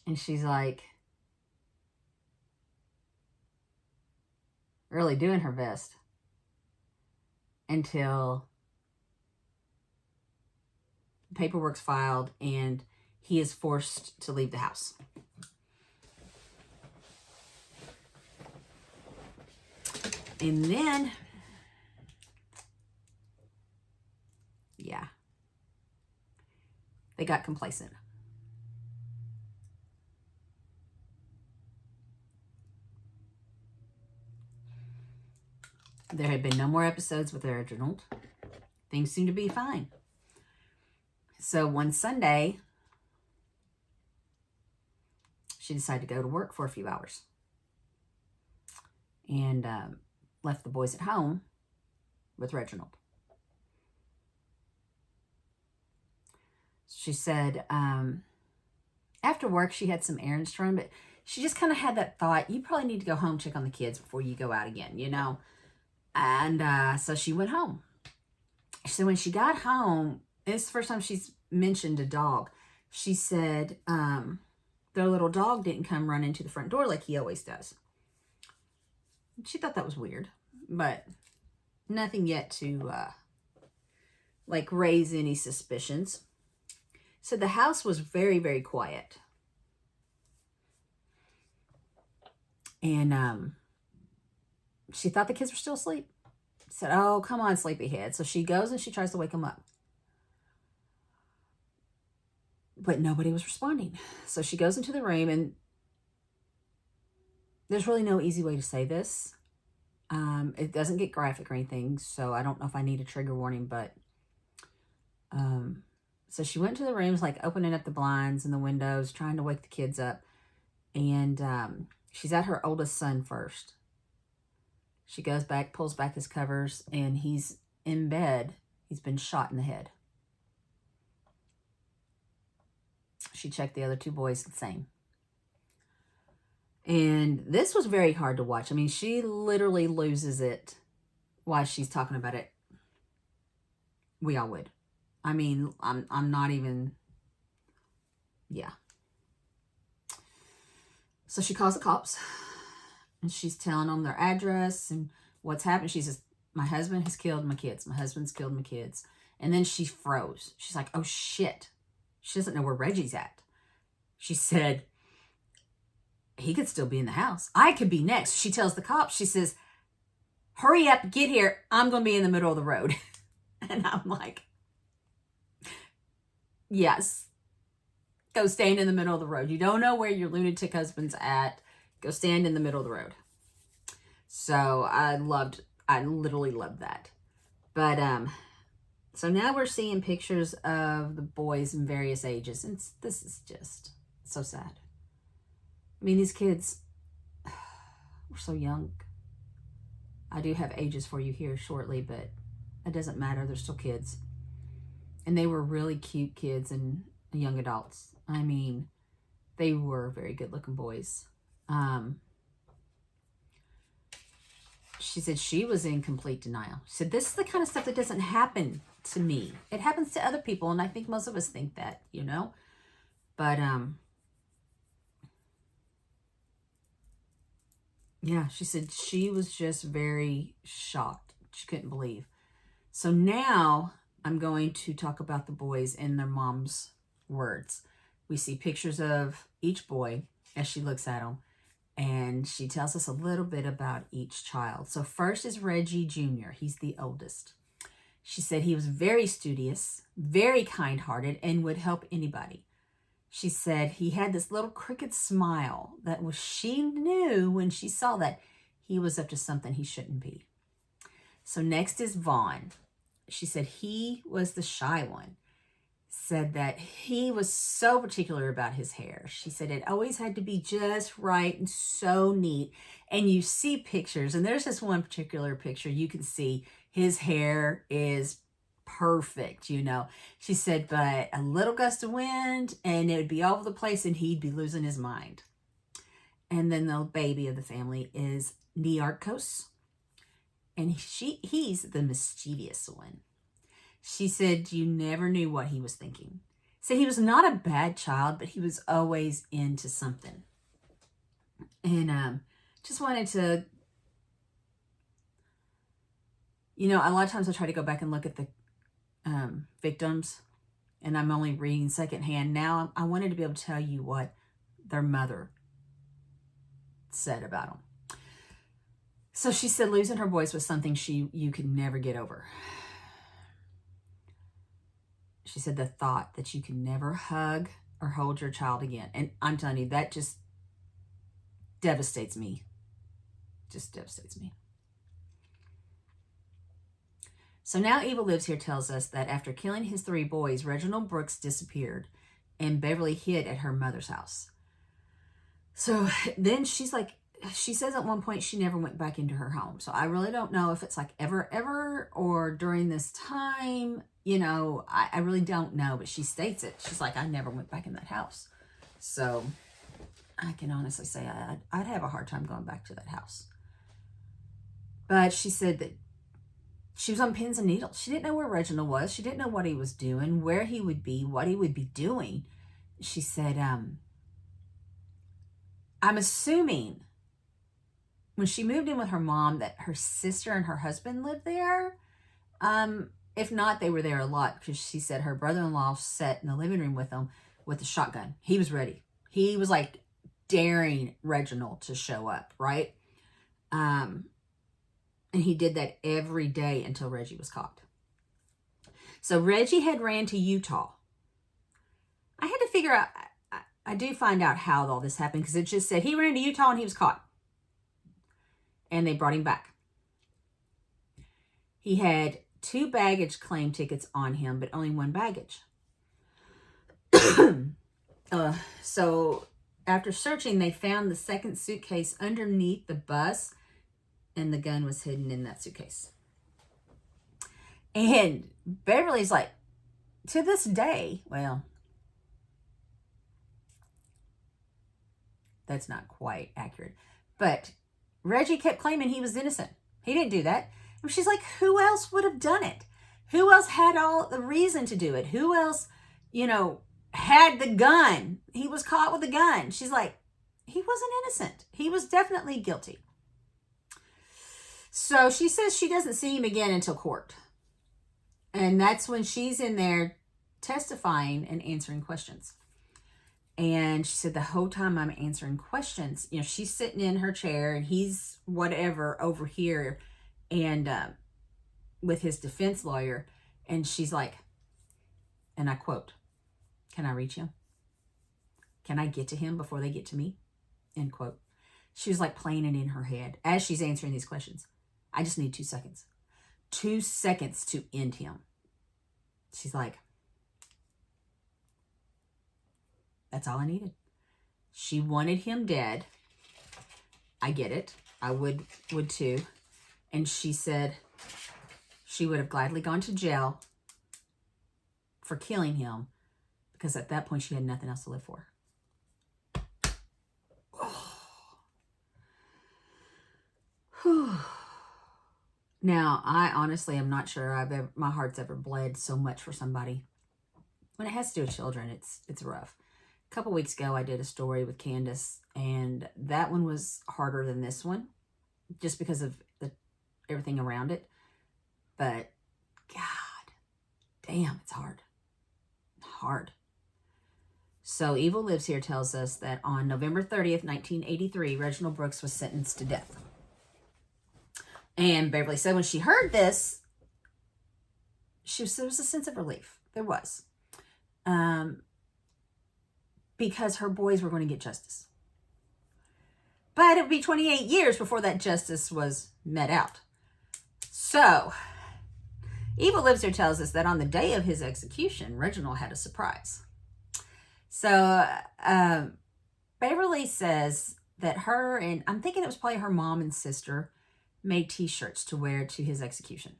And she's like, really doing her best until paperwork's filed and he is forced to leave the house. And then, yeah, they got complacent. There had been no more episodes with Reginald. Things seemed to be fine. So one Sunday, she decided to go to work for a few hours. And left the boys at home with Reginald. She said after work she had some errands to run, but she just kind of had that thought, you probably need to go home, check on the kids before you go out again, you know. And so she went home. So when she got home, it's the first time she's mentioned a dog. She said their little dog didn't come run into the front door like he always does. She thought that was weird, but nothing yet to like raise any suspicions. So the house was very, very quiet. And she thought the kids were still asleep. Said, oh, come on, sleepyhead. So she goes and she tries to wake them up. But nobody was responding. So she goes into the room, and there's really no easy way to say this. It doesn't get graphic or anything, so I don't know if I need a trigger warning, but so she went to the rooms, like opening up the blinds and the windows, trying to wake the kids up. And she's at her oldest son first. She goes back, pulls back his covers, and he's in bed. He's been shot in the head. She checked the other two boys, the same. And this was very hard to watch. I mean, she literally loses it while she's talking about it. We all would. I mean, I'm not even, yeah. So she calls the cops, and she's telling them their address and what's happened. She says, my husband has killed my kids. My husband's killed my kids. And then she froze. She's like, oh shit. She doesn't know where Reggie's at. She said, he could still be in the house. I could be next. She tells the cops, she says, hurry up, get here. I'm going to be in the middle of the road. And I'm like, yes, go stand in the middle of the road. You don't know where your lunatic husband's at. Go stand in the middle of the road. So I literally loved that. But, so now we're seeing pictures of the boys in various ages. And this is just so sad. I mean, these kids were so young. I do have ages for you here shortly, but it doesn't matter. They're still kids. And they were really cute kids and young adults. I mean, they were very good-looking boys. She said she was in complete denial. She said, this is the kind of stuff that doesn't happen to me. It happens to other people, and I think most of us think that, you know. But Yeah, she said she was just very shocked. She couldn't believe. So now I'm going to talk about the boys in their mom's words. We see pictures of each boy as she looks at them, and she tells us a little bit about each child. So first is Reggie Jr. He's the oldest. She said he was very studious, very kind-hearted, and would help anybody. She said he had this little crooked smile that was, she knew when she saw that he was up to something he shouldn't be. So next is Vaughn. She said he was the shy one. Said that he was so particular about his hair. She said it always had to be just right and so neat. And you see pictures, and there's this one particular picture you can see his hair is perfect, you know. She said, but a little gust of wind and it would be all over the place and he'd be losing his mind. And then the baby of the family is Niarchos, and he's the mischievous one. She said you never knew what he was thinking. Said he was not a bad child, but he was always into something. And just wanted to, you know, a lot of times I try to go back and look at the victims, and I'm only reading secondhand. Now I wanted to be able to tell you what their mother said about them. So she said losing her boys was something you could never get over. She said the thought that you can never hug or hold your child again. And I'm telling you, that just devastates me. Just devastates me. So now Eva Lives Here tells us that after killing his 3 boys, Reginald Brooks disappeared and Beverly hid at her mother's house. So then she's like, she says at one point she never went back into her home. So I really don't know if it's like ever, or during this time, you know, I really don't know, but she states it. She's like, I never went back in that house. So I can honestly say I'd have a hard time going back to that house. But she said that she was on pins and needles. She didn't know where Reginald was. She didn't know what he was doing, where he would be, what he would be doing. She said, I'm assuming when she moved in with her mom that her sister and her husband lived there. If not, they were there a lot, because she said her brother-in-law sat in the living room with them with a shotgun. He was ready. He was like daring Reginald to show up, right? And he did that every day until Reggie was caught. So Reggie had ran to Utah. I had to figure out, I do find out how all this happened, because it just said he ran to Utah and he was caught. And they brought him back. He had 2 baggage claim tickets on him, but only 1 baggage. So after searching, they found the second suitcase underneath the bus, and the gun was hidden in that suitcase. And Beverly's like, to this day, well, that's not quite accurate, but Reggie kept claiming he was innocent. He didn't do that. And she's like, who else would have done it? Who else had all the reason to do it? Who else, you know, had the gun? He was caught with a gun. She's like, he wasn't innocent. He was definitely guilty. So she says she doesn't see him again until court. And that's when she's in there testifying and answering questions. And she said the whole time I'm answering questions, you know, she's sitting in her chair and he's whatever over here, and with his defense lawyer. And she's like, and I quote, can I reach him? Can I get to him before they get to me? End quote. She was like playing it in her head as she's answering these questions. I just need 2 seconds. 2 seconds to end him. She's like, that's all I needed. She wanted him dead. I get it. I would too. And she said she would have gladly gone to jail for killing him, because at that point she had nothing else to live for. Now, I honestly am not sure my heart's ever bled so much for somebody. When it has to do with children, it's rough. couple weeks ago, I did a story with Candace, and that one was harder than this one, just because of everything around it. But God, damn, it's hard. Hard. So Evil Lives Here tells us that on November 30th, 1983, Reginald Brooks was sentenced to death. And Beverly said when she heard this, there was a sense of relief. There was. Because her boys were going to get justice. But it would be 28 years before that justice was met out. So, Evil Lives Here tells us that on the day of his execution, Reginald had a surprise. So, Beverly says that her and, I'm thinking it was probably her mom and sister, made t-shirts to wear to his execution.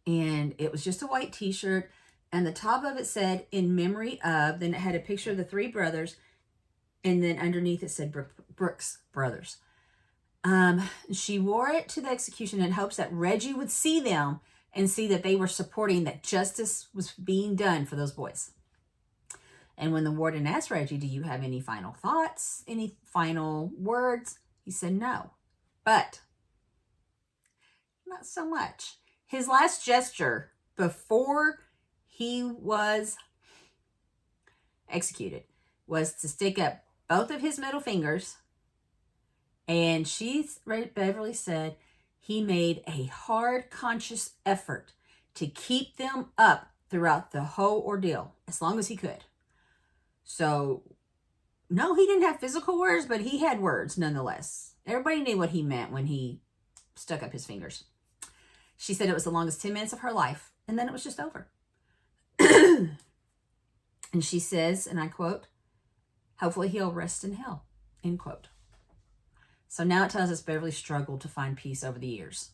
And it was just a white t-shirt, and the top of it said, "In memory of," then it had a picture of the three brothers, and then underneath it said Brooks Brothers. She wore it to the execution in hopes that Reggie would see them and see that they were supporting, that justice was being done for those boys. And when the warden asked Reggie, "Do you have any final thoughts, any final words?" he said no. But not so much. His last gesture before he was executed was to stick up both of his middle fingers, and Beverly said he made a hard, conscious effort to keep them up throughout the whole ordeal, as long as he could. So, no, he didn't have physical words, but he had words nonetheless. Everybody knew what he meant when he stuck up his fingers. She said it was the longest 10 minutes of her life, and then it was just over. And she says, and I quote, "Hopefully he'll rest in hell," end quote. So now it tells us Beverly struggled to find peace over the years.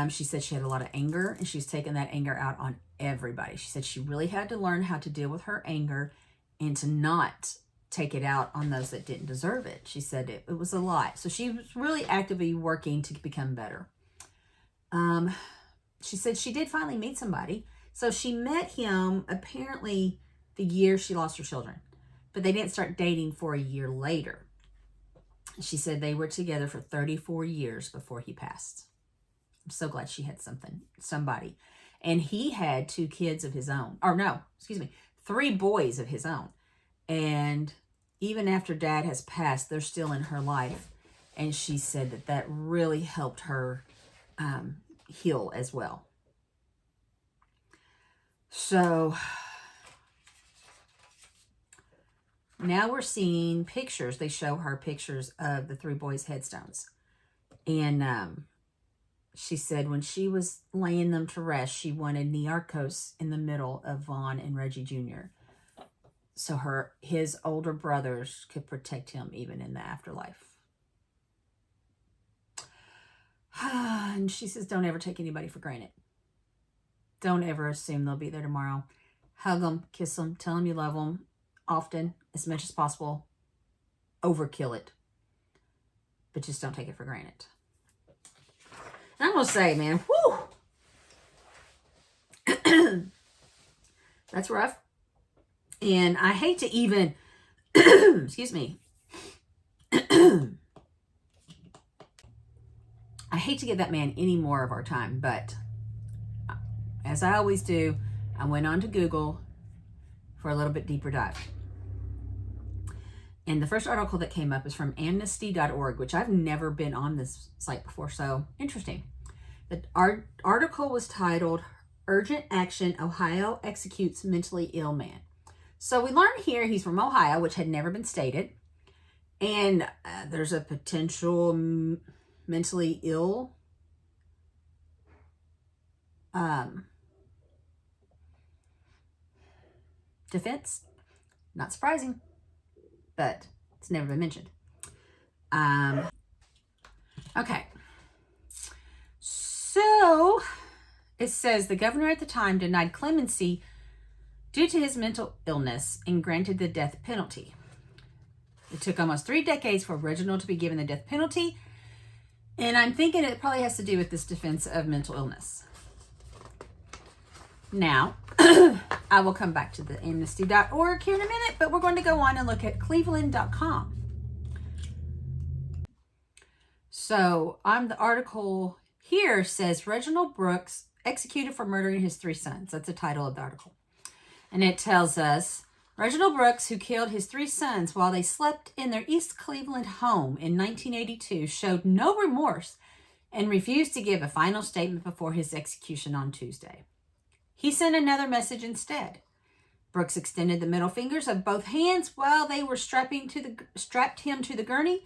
She said she had a lot of anger, and she's taken that anger out on everybody. She said she really had to learn how to deal with her anger and to not take it out on those that didn't deserve it. She said it was a lot. So she was really actively working to become better. She said she did finally meet somebody. So she met him apparently the year she lost her children, but they didn't start dating for a year later. She said they were together for 34 years before he passed. I'm so glad she had somebody. And he had 2 kids of his own. Or no, 3 boys of his own. And even after Dad has passed, they're still in her life. And she said that really helped her heal as well. So now we're seeing pictures. They show her pictures of the 3 boys' headstones. And she said when she was laying them to rest, she wanted Niarchos in the middle of Vaughn and Reggie Jr. So his older brothers could protect him even in the afterlife. And she says, don't ever take anybody for granted. Don't ever assume they'll be there tomorrow. Hug them, kiss them, tell them you love them often, as much as possible. Overkill it. But just don't take it for granted. And I'm going to say, man, whew. That's rough. And I hate to even, excuse me. I hate to give that man any more of our time, but as I always do, I went on to Google for a little bit deeper dive. And the first article that came up is from amnesty.org, which I've never been on this site before, so interesting. The article was titled, "Urgent Action, Ohio Executes Mentally Ill Man." So we learned here he's from Ohio, which had never been stated. And there's a potential mentally ill defense. Not surprising, but it's never been mentioned. Okay. So it says the governor at the time denied clemency due to his mental illness and granted the death penalty. It took almost 3 decades for Reginald to be given the death penalty. And I'm thinking it probably has to do with this defense of mental illness. Now, I will come back to the amnesty.org here in a minute, but we're going to go on and look at cleveland.com. So on the article here says Reginald Brooks executed for murdering his 3 sons. That's the title of the article. And it tells us, Reginald Brooks, who killed his 3 sons while they slept in their East Cleveland home in 1982, showed no remorse and refused to give a final statement before his execution on Tuesday. He sent another message instead. Brooks extended the middle fingers of both hands while they were strapped him to the gurney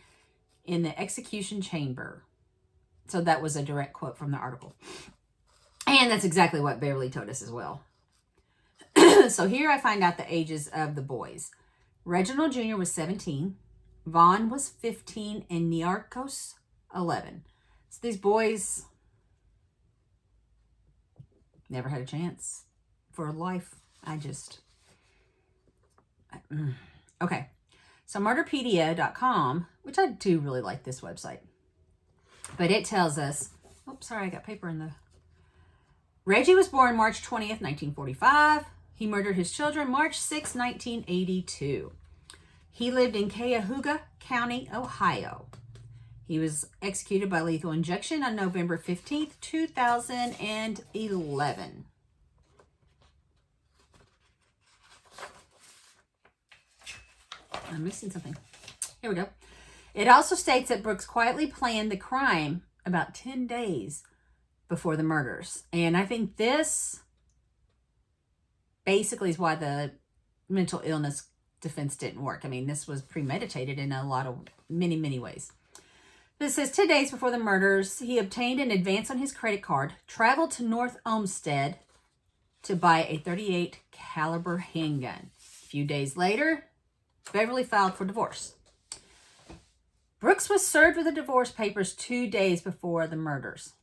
in the execution chamber. So that was a direct quote from the article. And that's exactly what Beverly told us as well. So here I find out the ages of the boys. Reginald Jr. was 17, Vaughn was 15, and Niarchos 11. So these boys never had a chance for life. Okay. So murderpedia.com, which I do really like this website, but it tells us, oops, sorry, I got paper in the... Reggie was born March 20th, 1945. He murdered his children March 6, 1982. He lived in Cuyahoga County, Ohio. He was executed by lethal injection on November 15th, 2011. I'm missing something. Here we go. It also states that Brooks quietly planned the crime about 10 days before the murders. And I think this basically is why the mental illness defense didn't work. I mean, this was premeditated in many ways. This says 10 days before the murders, he obtained an advance on his credit card, traveled to North Olmsted to buy a .38 caliber handgun. A few days later, Beverly filed for divorce. Brooks was served with the divorce papers 2 days before the murders.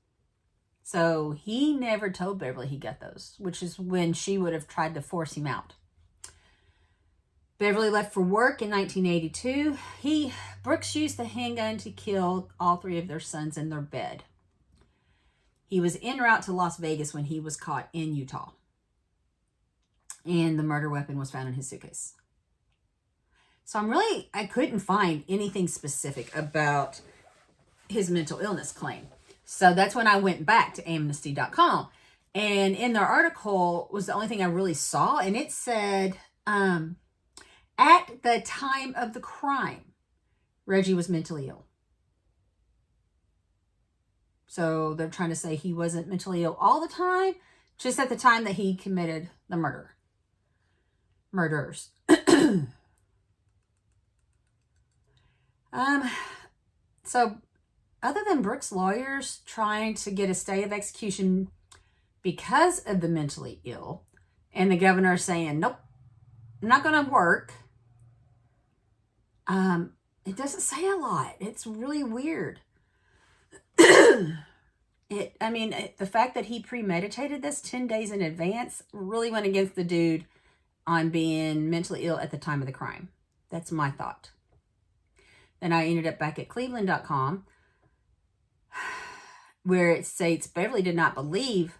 So he never told Beverly he got those, which is when she would have tried to force him out. Beverly left for work in 1982. Brooks used the handgun to kill all 3 of their sons in their bed. He was en route to Las Vegas when he was caught in Utah. And the murder weapon was found in his suitcase. So I couldn't find anything specific about his mental illness claim. So that's when I went back to amnesty.com. And in their article was the only thing I really saw. And it said, at the time of the crime, Reggie was mentally ill. So they're trying to say he wasn't mentally ill all the time, just at the time that he committed the murders. So other than Brooks' lawyers trying to get a stay of execution because of the mentally ill, and the governor saying, nope, not going to work, it doesn't say a lot. It's really weird. The fact that he premeditated this 10 days in advance really went against the dude on being mentally ill at the time of the crime. That's my thought. Then I ended up back at cleveland.com, where it states Beverly did not believe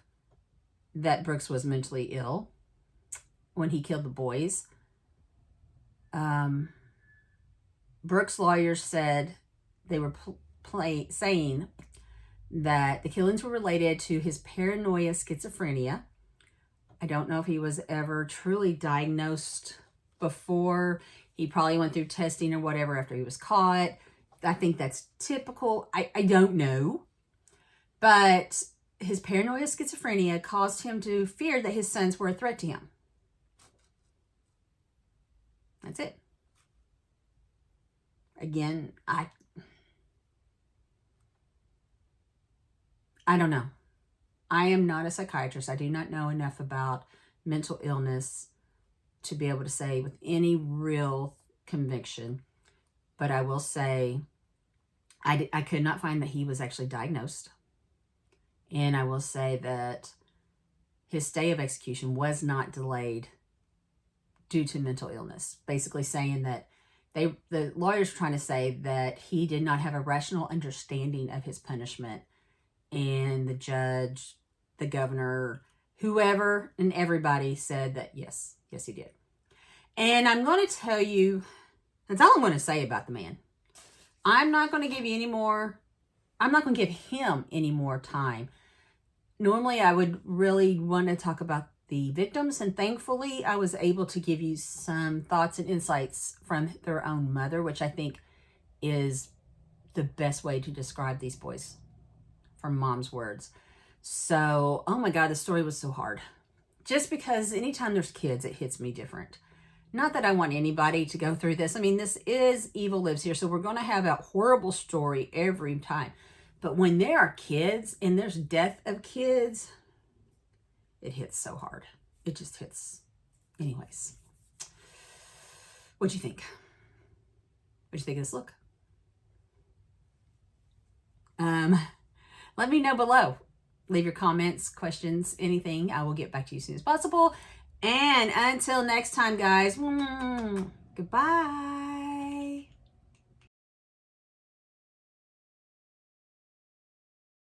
that Brooks was mentally ill when he killed the boys. Brooks' lawyers said they were saying that the killings were related to his paranoia schizophrenia. I don't know if he was ever truly diagnosed before. He probably went through testing or whatever after he was caught. I think that's typical. I don't know. But his paranoia schizophrenia caused him to fear that his sons were a threat to him. That's it. Again, I don't know. I am not a psychiatrist. I do not know enough about mental illness to be able to say with any real conviction. But I will say I could not find that he was actually diagnosed. And I will say that his stay of execution was not delayed due to mental illness. Basically saying that the lawyers were trying to say that he did not have a rational understanding of his punishment. And the judge, the governor, whoever and everybody said that yes, he did. And I'm going to tell you, that's all I'm going to say about the man. I'm not going to give you any more, I'm not going to give him any more time. Normally, I would really want to talk about the victims, and thankfully, I was able to give you some thoughts and insights from their own mother, which I think is the best way to describe these boys, from mom's words. So, oh my God, the story was so hard. Just because anytime there's kids, it hits me different. Not that I want anybody to go through this. I mean, this is Evil Lives Here, so we're going to have a horrible story every time. But when there are kids and there's death of kids, it hits so hard. It just hits. Anyways, what'd you think? What'd you think of this look? Let me know below. Leave your comments, questions, anything. I will get back to you as soon as possible. And until next time, guys, goodbye.